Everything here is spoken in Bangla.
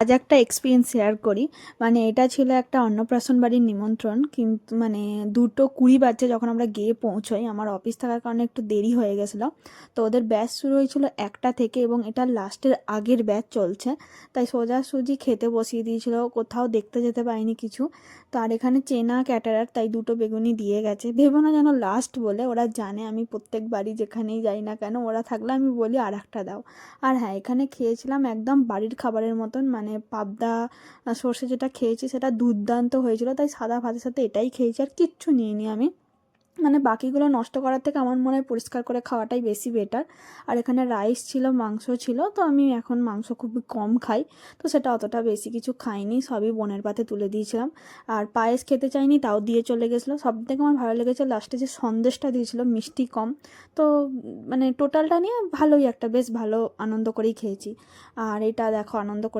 আজ একটা এক্সপিরিয়েন্স শেয়ার করি। মানে এটা ছিল একটা অন্নপ্রাশন বাড়ির নিমন্ত্রণ, কিন্তু মানে 2:20 বাজছে যখন আমরা গিয়ে পৌঁছোই। আমার অফিস থাকার কারণে একটু দেরি হয়ে গেছিলো। তো ওদের ব্যাচ শুরু হয়েছিল 1টা থেকে এবং এটা লাস্টের আগের ব্যাচ চলছে। তাই সোজাসুজি খেতে বসিয়ে দিয়েছিল, কোথাও দেখতে যেতে পারিনি কিছু। তো আর এখানে চেনা ক্যাটারার, তাই 2টো বেগুনি দিয়ে গেছে। ভেবো না যেন লাস্ট বলে, ওরা জানে আমি প্রত্যেক বাড়ি যেখানেই যাই না কেন, ওরা থাকলে আমি বলি আর একটা দাও। আর হ্যাঁ, এখানে খেয়েছিলাম একদম বাড়ির খাবারের মতন, মানে পাবদা সর্ষে যেটা খেয়েছি সেটা দুর্দান্ত হয়েছিল। তাই সাদা ভাতের সাথে এটাই খেয়েছি, আর কিচ্ছু নিইনি আমি। মানে বাকিগুলো নষ্ট করার থেকে আমার মনে হয় পরিষ্কার করে খাওয়াটাই বেশি বেটার। আর এখানে রাইস ছিল, মাংস ছিল, তো আমি এখন মাংস খুবই কম খাই, তো সেটা অতটা বেশি কিছু খাইনি, সবই বোনের পাতে তুলে দিয়েছিলাম। আর পায়েস খেতে চাইনি, তাও দিয়ে চলে গেছিলো। সব থেকে আমার ভালো লেগেছে লাস্টে যে সন্দেশটা দিয়েছিল, মিষ্টি কম। তো মানে টোটালটা নিয়ে ভালোই একটা, বেশ ভালো আনন্দ করেই খেয়েছি। আর এটা দেখো আনন্দ করে